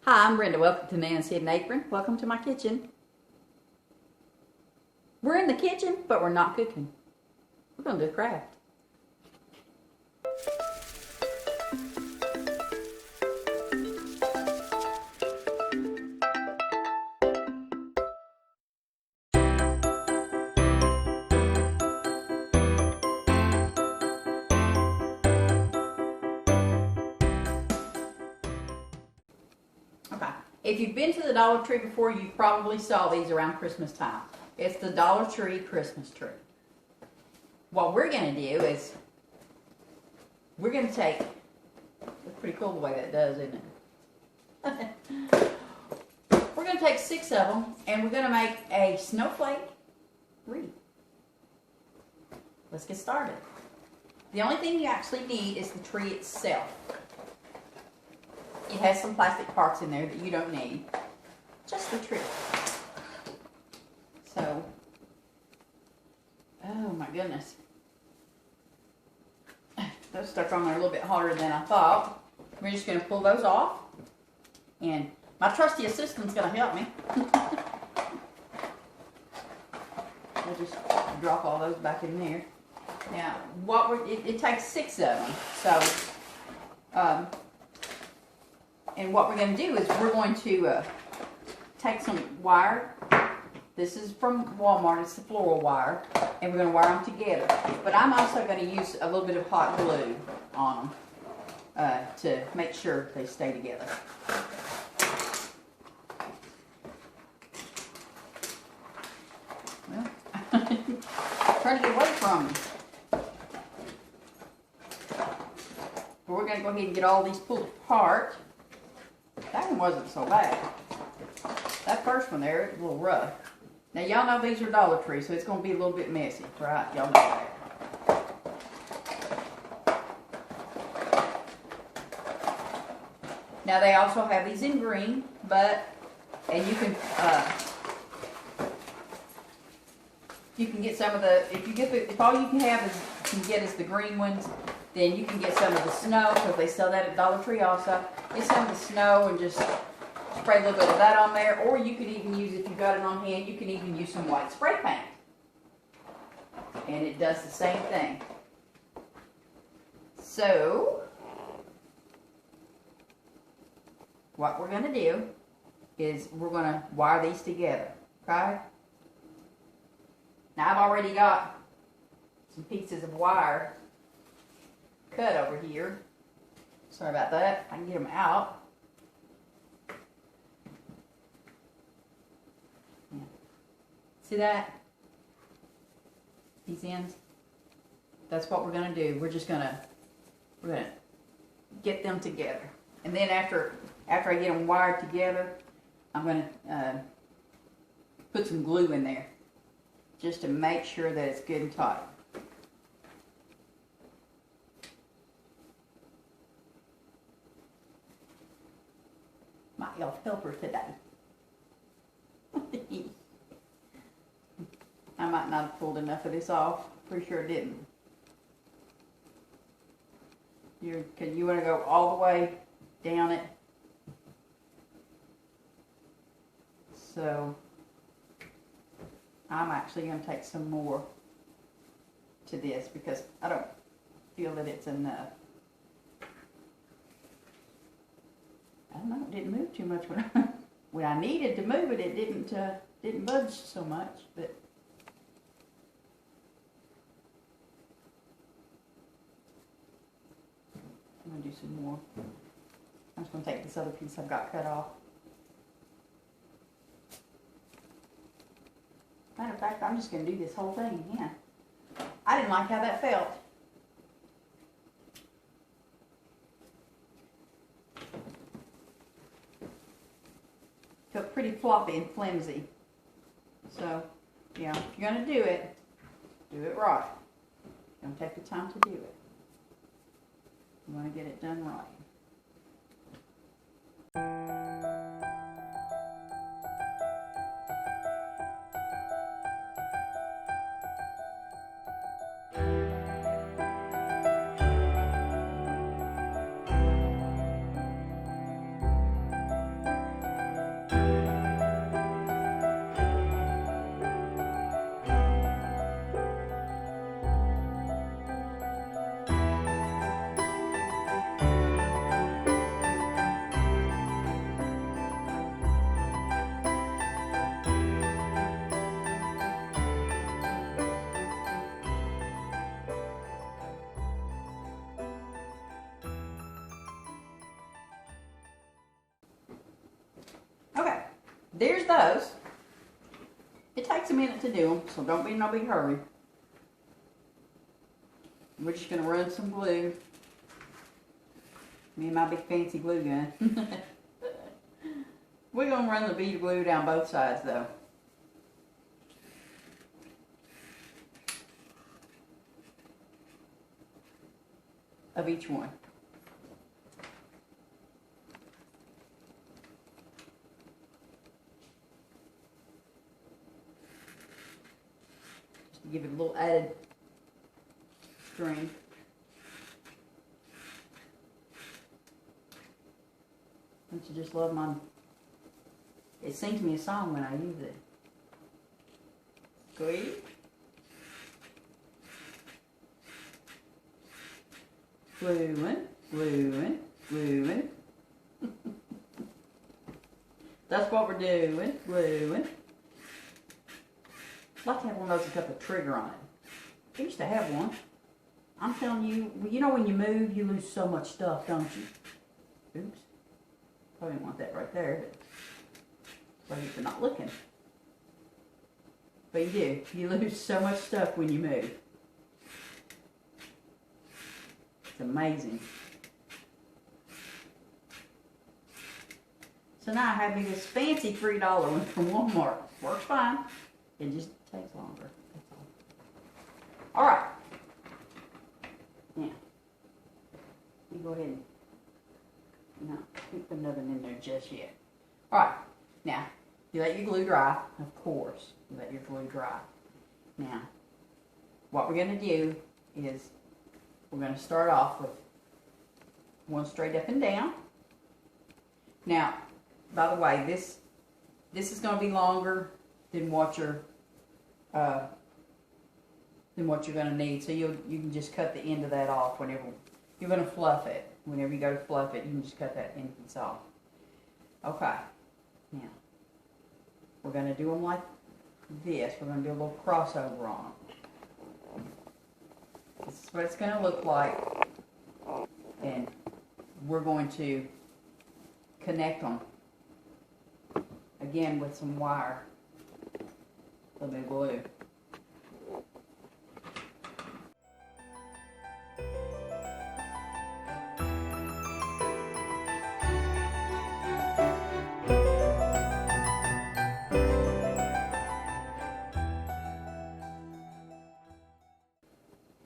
Hi, I'm Brenda. Welcome to Nana's Hidden Apron. Welcome to my kitchen. We're in the kitchen, but we're not cooking. We're going to do a craft. Okay. If you've been to the Dollar Tree before, you probably saw these around Christmas time. It's the Dollar Tree Christmas tree. What we're going to do is, we're going to take, it's pretty cool the way that does, isn't it? We're going to take 6 of them, and we're going to make a snowflake wreath. Let's get started. The only thing you actually need is the tree itself. It has some plastic parts in there that you don't need. Just the tree. So, oh my goodness. Those stuck on there a little bit harder than I thought. We're just going to pull those off. And my trusty assistant's going to help me. We'll just drop all those back in there. Now, it takes 6 of them. So, and what we're going to do is we're going to take some wire. This is from Walmart. It's the floral wire. And we're going to wire them together. But I'm also going to use a little bit of hot glue on them to make sure they stay together. Well, trying to get away from them. But we're going to go ahead and get all these pulled apart. That one wasn't so bad. That first one there, it's a little rough. Now, y'all know these are Dollar Tree, so it's going to be a little bit messy, right? Y'all know that. Now, they also have these in green, and you can get some of the, if all you can get is the green ones, then you can get some of the snow, because they sell that at Dollar Tree also. Get some of the snow and just spray a little bit of that on there, or you could even use, if you've got it on hand, you can even use some white spray paint. And it does the same thing. So, what we're going to do is we're going to wire these together, okay? Now, I've already got some pieces of wire cut over here. Sorry about that. I can get them out. Yeah. See that? These ends? That's what we're going to do. We're going to get them together. And then after I get them wired together, I'm going to put some glue in there just to make sure that it's good and tight. My elf helper today. I might not have pulled enough of this off. Pretty sure I didn't. You want to go all the way down it. So I'm actually going to take some more to this because I don't feel that it's enough. I don't know, it didn't move too much when I needed to move it. It didn't budge so much, but I'm gonna do some more. I'm just gonna take this other piece I've got cut off. Matter of fact, I'm just gonna do this whole thing again. I didn't like how that felt. Felt pretty floppy and flimsy. So, yeah, if you're going to do it right. Don't take the time to do it. You want to get it done right. there's those. It takes a minute to do them, so don't be in no big hurry. We're just going to run some glue. Me and my big fancy glue gun. We're going to run the bead of glue down both sides though. Of each one. Just to give it a little added strength. Don't you just love my... It sings me a song when I use it. Sweet. Gluing, gluing, gluing. That's what we're doing, gluing. I'd like to have one of those that got the trigger on it. I used to have one. I'm telling you, you know when you move, you lose so much stuff, don't you? Oops. Probably didn't want that right there, but if you're not looking. But you do. You lose so much stuff when you move. It's amazing. So now I have this fancy $3 one from Walmart. Works fine. It just takes longer. That's all. All right. Now, you go ahead and no, don't put nothing in there just yet. All right. Now, you let your glue dry. Of course, you let your glue dry. Now, what we're going to do is we're going to start off with one straight up and down. Now, by the way, this is going to be longer than what you're going to need. So you can just cut the end of that off whenever you're going to fluff it. Whenever you go to fluff it, you can just cut that end piece off. Okay. Now, we're going to do them like this. We're going to do a little crossover on them. This is what it's going to look like. And we're going to connect them again with some wire of the glue.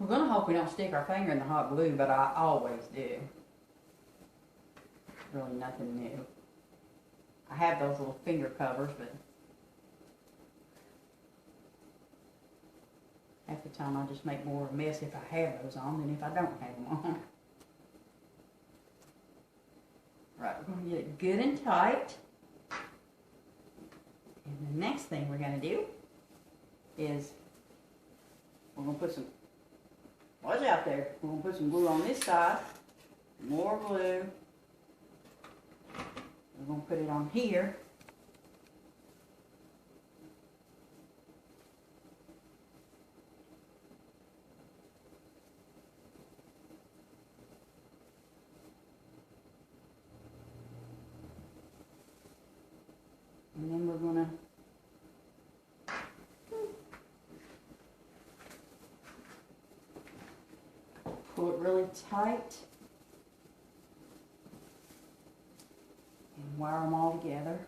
We're going to hope we don't stick our finger in the hot glue, but I always do. Really nothing new. I have those little finger covers, but half the time I just make more of a mess if I have those on than if I don't have them on. Right, we're going to get it good and tight. And the next thing we're going to do is we're going to put some, watch out there, we're going to put some glue on this side, more glue. We're going to put it on here. And then we're going to pull it really tight. And wire them all together.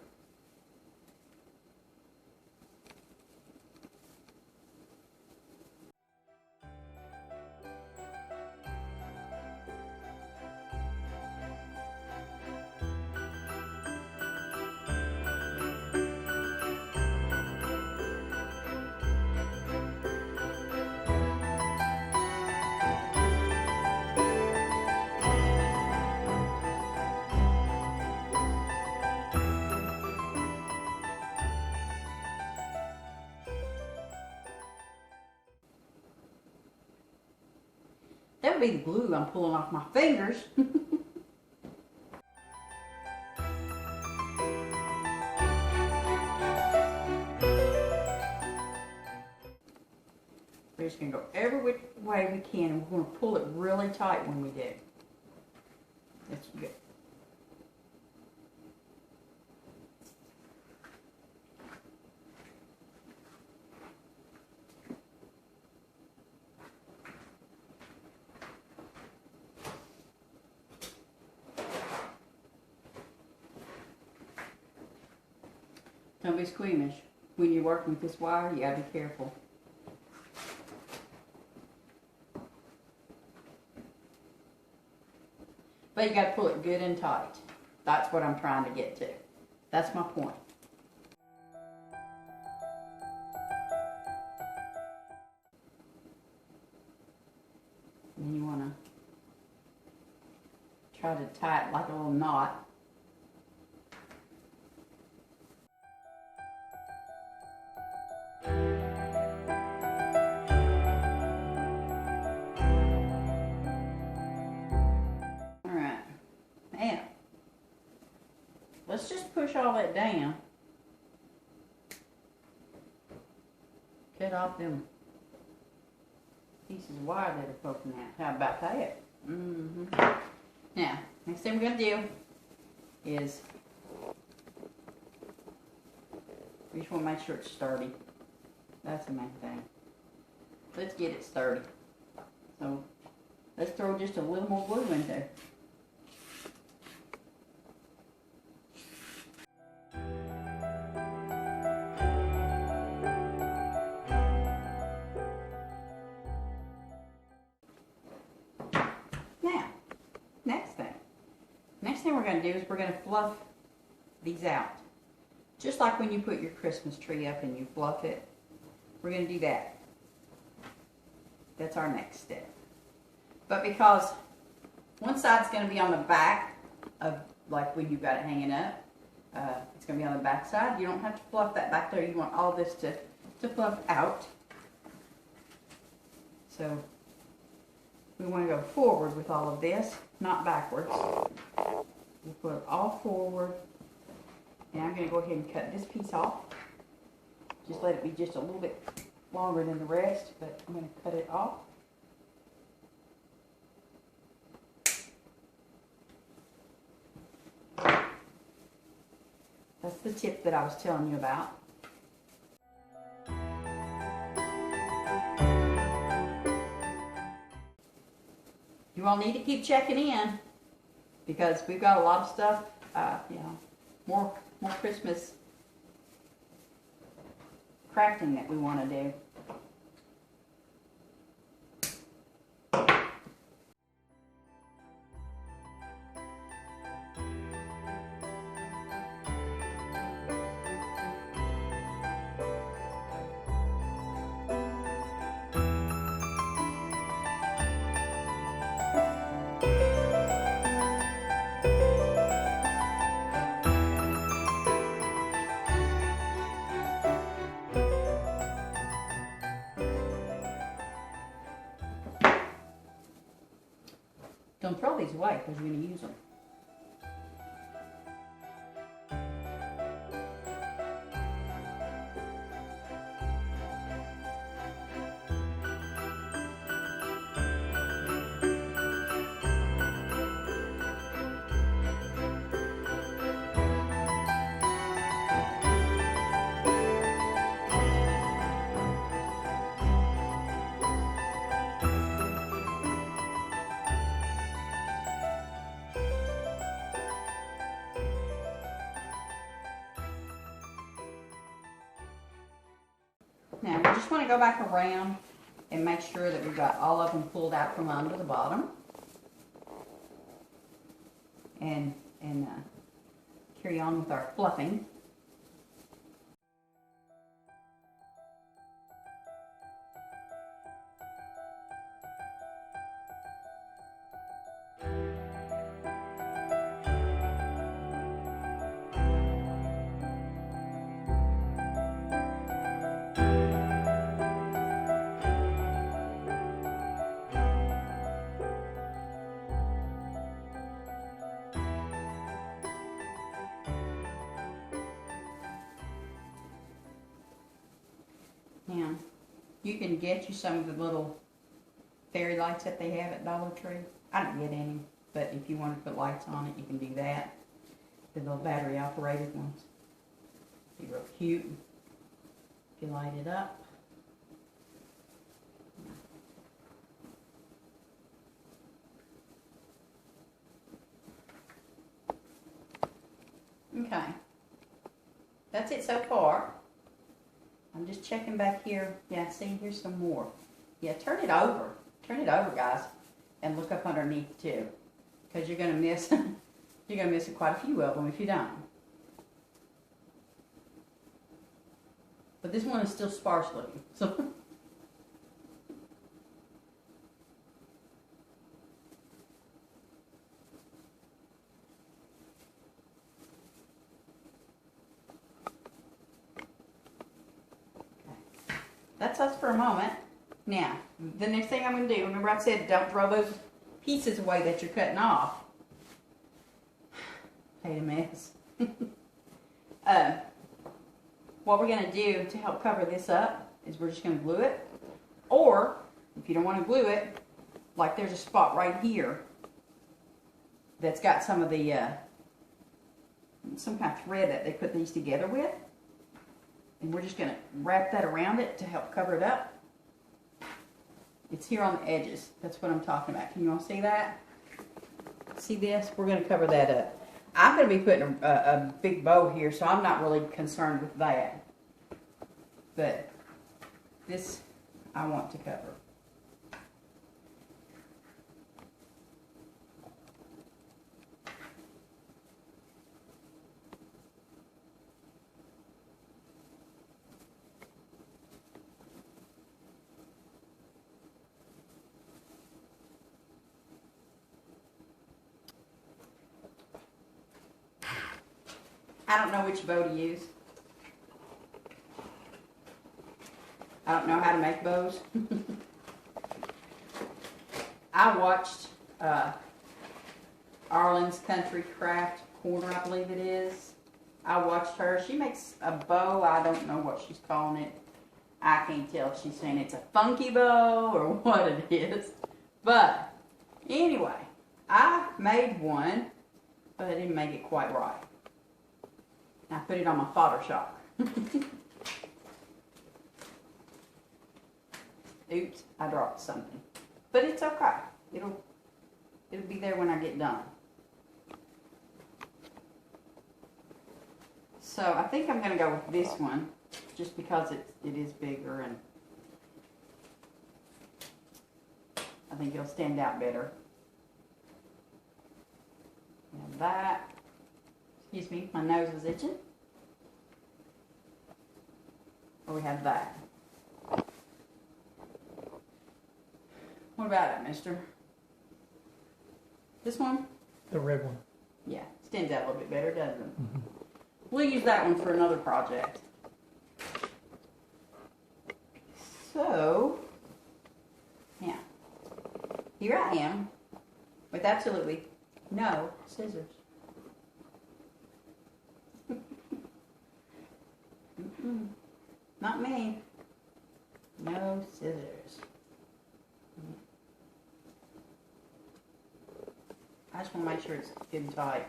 That would be the glue I'm pulling off my fingers. We're just going to go every which way we can, and we're going to pull it really tight when we do. That's good. Don't be squeamish. When you're working with this wire, you gotta be careful. But you gotta pull it good and tight. That's what I'm trying to get to. That's my point. And then you wanna try to tie it like a little knot. Let's just push all that down. Cut off them pieces of wire that are poking out. How about that? Now, next thing we're going to do is we just want to make sure it's sturdy. That's the main thing. Let's get it sturdy. So let's throw just a little more glue in there. Next thing we're going to do is we're going to fluff these out. Just like when you put your Christmas tree up and you fluff it. We're going to do that. That's our next step. But because one side's going to be on the back of, like when you've got it hanging up, it's going to be on the back side. You don't have to fluff that back there. You want all this to fluff out. So we want to go forward with all of this, not backwards. We'll put it all forward. And I'm going to go ahead and cut this piece off. Just let it be just a little bit longer than the rest, but I'm going to cut it off. That's the tip that I was telling you about. You all need to keep checking in because we've got a lot of stuff, more Christmas crafting that we want to do. Don't throw these away because you're going to use them. Now we just want to go back around and make sure that we've got all of them pulled out from under the bottom. And carry on with our fluffing. Now, you can get you some of the little fairy lights that they have at Dollar Tree. I don't get any, but if you want to put lights on it, you can do that. The little battery operated ones. Be real cute. You light it up. Okay. That's it so far. I'm just checking back here. Yeah, see, here's some more. Yeah, turn it over. Turn it over, guys. And look up underneath, too. Because you're going to miss, you're going to miss quite a few of them if you don't. But this one is still sparse looking. So that's us for a moment. Now, the next thing I'm going to do, remember I said don't throw those pieces away that you're cutting off. Hate a mess. What we're going to do to help cover this up is we're just going to glue it. Or, if you don't want to glue it, like there's a spot right here that's got some of the, some kind of thread that they put these together with. And we're just going to wrap that around it to help cover it up. It's here on the edges. That's what I'm talking about. Can you all see that? See this? We're going to cover that up. I'm going to be putting a big bow here, so I'm not really concerned with that. But this I want to cover. I don't know which bow to use. I don't know how to make bows. I watched Arlen's Country Craft Corner, I believe it is. I watched her. She makes a bow. I don't know what she's calling it. I can't tell if she's saying it's a funky bow or what it is. But anyway, I made one, but I didn't make it quite right. I put it on my fodder shock. Oops, I dropped something. But it's okay. It'll be there when I get done. So I think I'm going to go with this one just because it is bigger and I think it'll stand out better. And that. Excuse me, my nose is itching. Or we have that. What about it, mister? This one? The red one. Yeah, stands out a little bit better, doesn't it? Mm-hmm. We'll use that one for another project. So, now, here I am with absolutely no scissors. Not me. No scissors. I just want to make sure it's good and tight.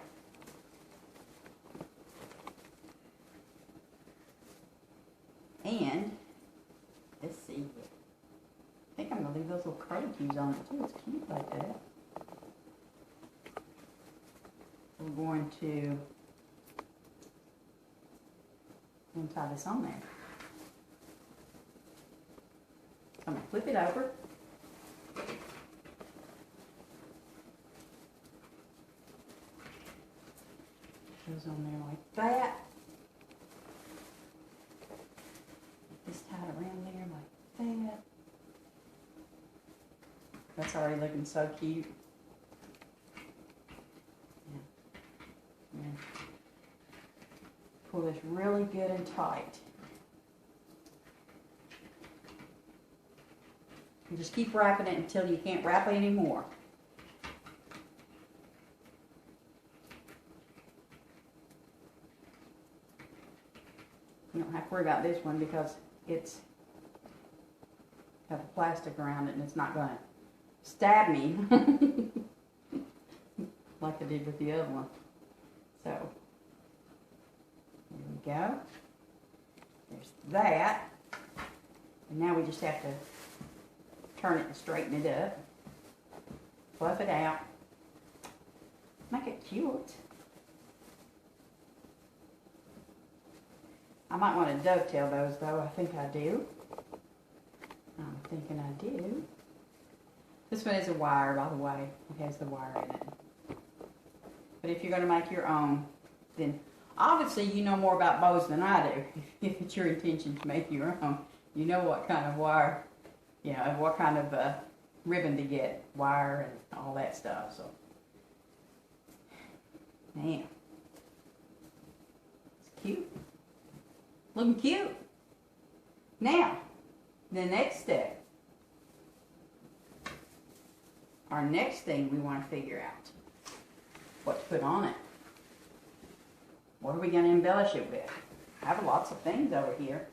And, let's see here. I think I'm going to leave those little curly cues on it too. It's cute like that. We're going to tie this on there. So I'm going to flip it over. Goes on there like that. Get this tied around there like that. That's already looking so cute. Yeah. Pull this really good and tight. And just keep wrapping it until you can't wrap it anymore. You don't have to worry about this one because it's got the plastic around it and it's not going to stab me like I did with the other one. So, there we go. There's that. And now we just have to turn it and straighten it up. Fluff it out. Make it cute. I might want to dovetail those though. I think I do. I'm thinking I do. This one is a wire, by the way. It has the wire in it. But if you're going to make your own, then obviously you know more about bows than I do. If it's your intention to make your own, you know what kind of wire, you know, what kind of ribbon to get, wire and all that stuff. So, man, it's cute. Looking cute. Now, the next step. Our next thing we want to figure out what to put on it. What are we going to embellish it with? I have lots of things over here.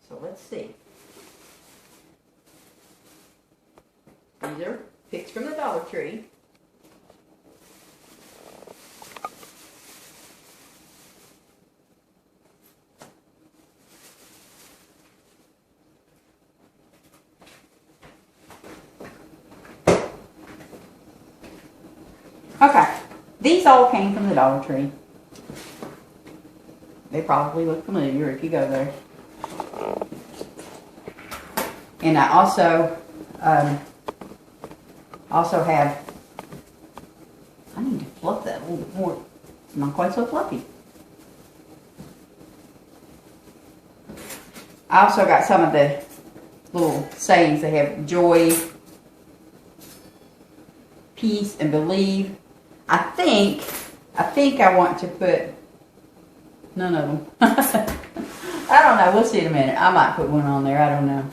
So let's see. These are picks from the Dollar Tree. Okay, these all came from the Dollar Tree. They probably look familiar if you go there. And I also have, I need to fluff that a little bit more. It's not quite so fluffy. I also got some of the little sayings. They have joy, peace, and believe. I think I want to put none of them. I don't know. We'll see in a minute. I might put one on there. I don't know.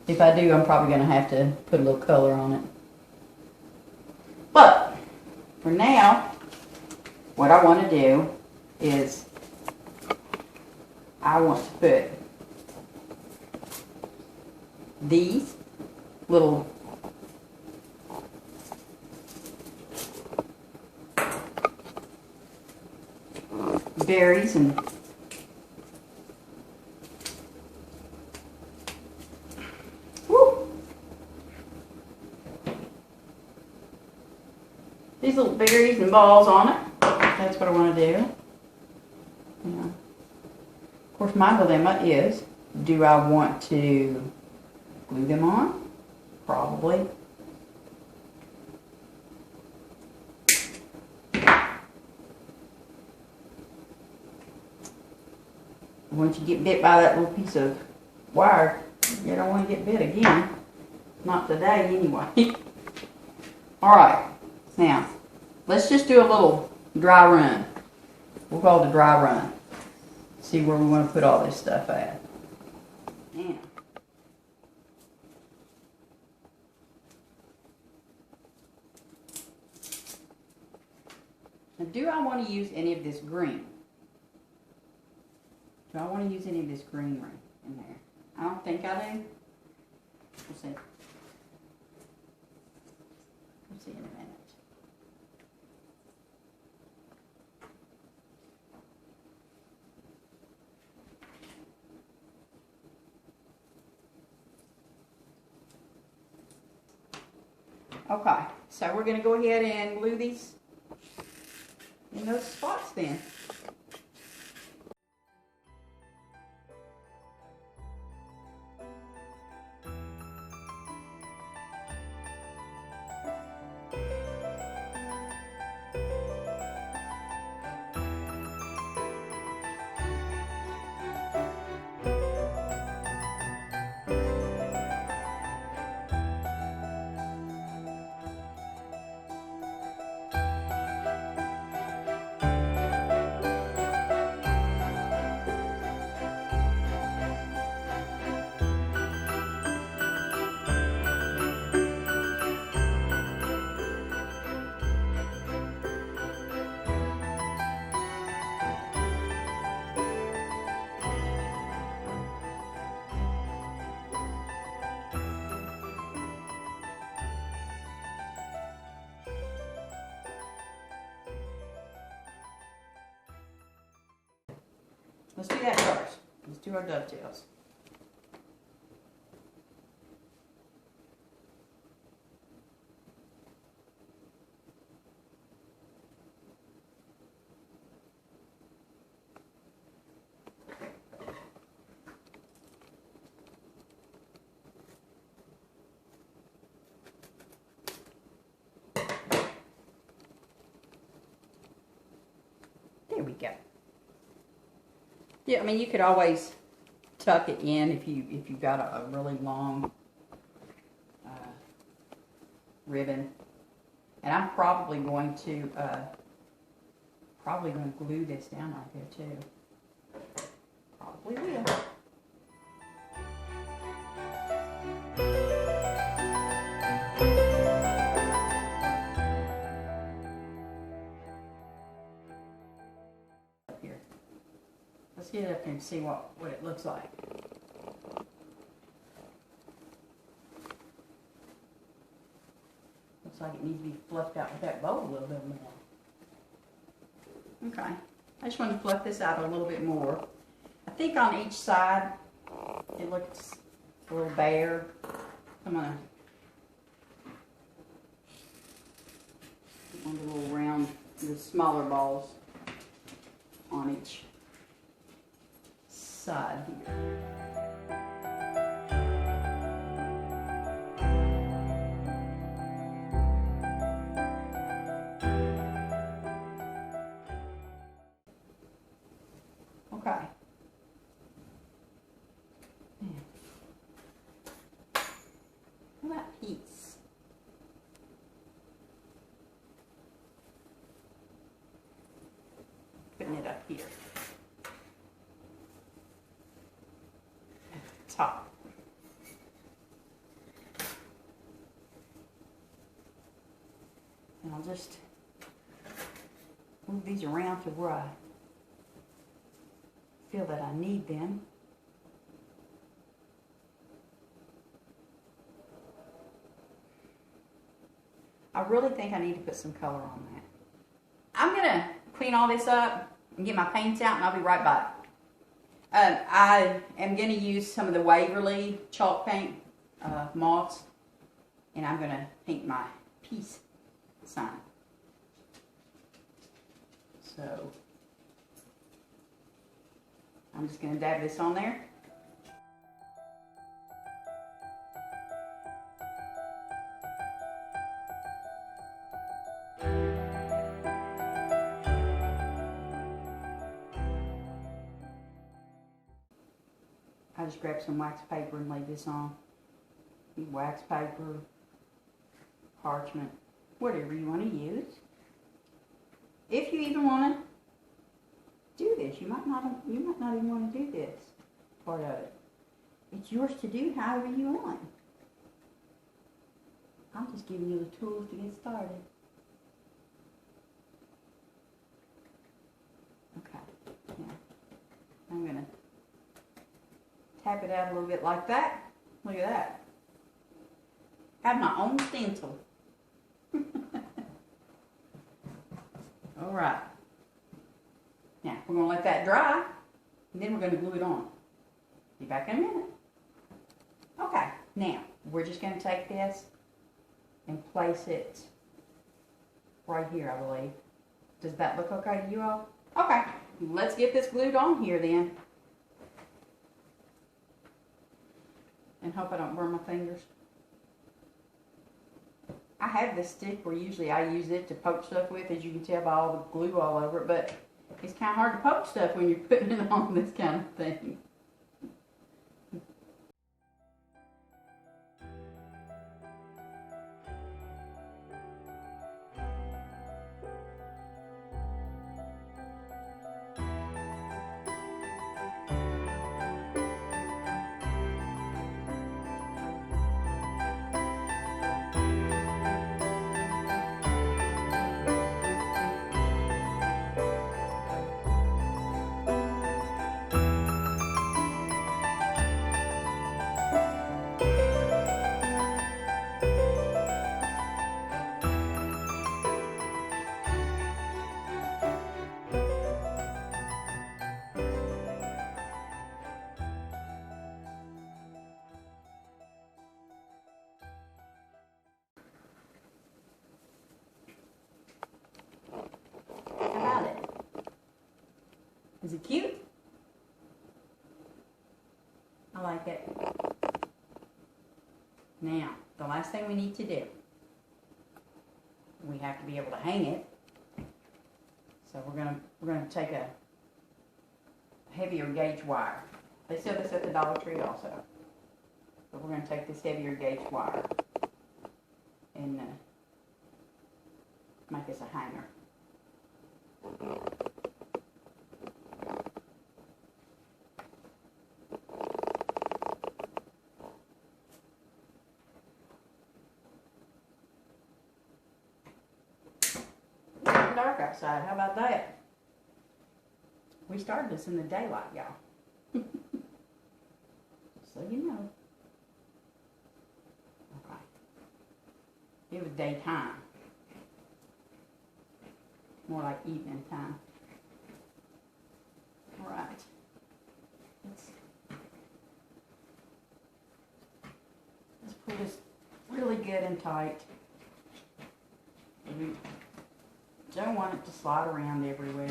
If I do, I'm probably going to have to put a little color on it. But for now, what I want to do is I want to put these little berries and these little berries and balls on it. That's what I want to do. Yeah. Of course, my dilemma is, do I want to glue them on? Probably. Once you get bit by that little piece of wire, you don't want to get bit again. Not today, anyway. Alright, now, let's just do a little dry run. We'll call it a dry run. See where we want to put all this stuff at. Now, do I want to use any of this green? Do I want to use any of this green in there? I don't think I do. We'll see. We'll see in a minute. Okay, so we're going to go ahead and glue these in those spots then. Let's do that first. Let's do our dovetails. There we go. Yeah, I mean, you could always tuck it in if you've got a really long ribbon. And I'm probably going to glue this down right there too. Probably will. Up here. Let's get it up here and see what it looks like. Looks like it needs to be fluffed out with that bow a little bit more. Okay, I just want to fluff this out a little bit more. I think on each side it looks a little bare. I'm going to put one of the little round, the smaller balls on each side here. Okay. How about peace? Putting it up here. At the top. And I'll just move these around to where I feel that I need them. I really think I need to put some color on that. I'm going to clean all this up and get my paints out, and I'll be right back. I am going to use some of the Waverly chalk paint, moths, and I'm going to paint my peace sign. So I'm just going to dab this on there. I just grab some wax paper and lay this on. Wax paper, parchment, whatever you want to use. If you even want to do this, you might not even want to do this part of it. It's yours to do however you want. I'm just giving you the tools to get started. Okay, now I'm gonna tap it out a little bit like that. Look at that. I have my own stencil. All right. Now, we're going to let that dry, and then we're going to glue it on. Be back in a minute. Okay, now, we're just going to take this and place it right here, I believe. Does that look okay to you all? Okay, let's get this glued on here then. And hope I don't burn my fingers. I have this stick where usually I use it to poke stuff with, as you can tell by all the glue all over it, but it's kind of hard to poke stuff when you're putting it on this kind of thing. Is it cute? I like it. Now, the last thing we need to do, we have to be able to hang it. So we're gonna take a heavier gauge wire. They sell this at the Dollar Tree also. But we're gonna take this heavier gauge wire and make us a hanger. It's dark outside. How about that? We started this in the daylight, y'all. So you know. Okay. It was daytime. More like evening time. Alright. Let's pull this really good and tight. We don't want it to slide around everywhere.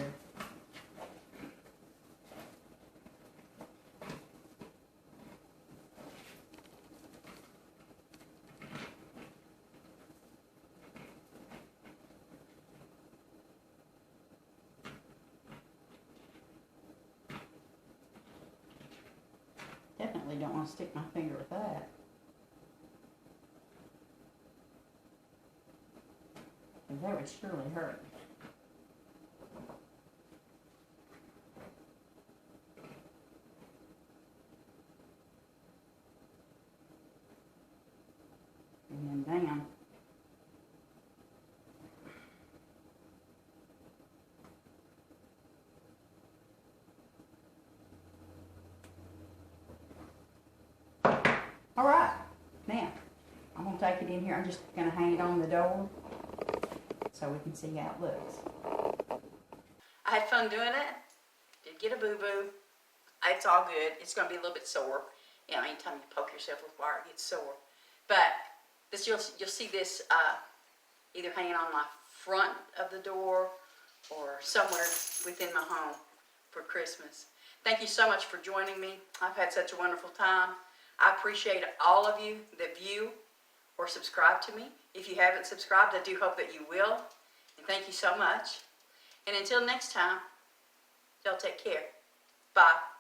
Definitely don't want to stick my finger with that. Because that would surely hurt. And then down. All right, now I'm gonna take it in here. I'm just gonna hang it on the door so we can see how it looks. I had fun doing it. Did get a boo-boo. It's all good. It's gonna be a little bit sore. You know, anytime you poke yourself with wire, it gets sore. But this, you'll see this either hanging on my front of the door or somewhere within my home for Christmas. Thank you so much for joining me. I've had such a wonderful time. I appreciate all of you that view or subscribe to me. If you haven't subscribed, I do hope that you will. And thank you so much. And until next time, y'all take care. Bye.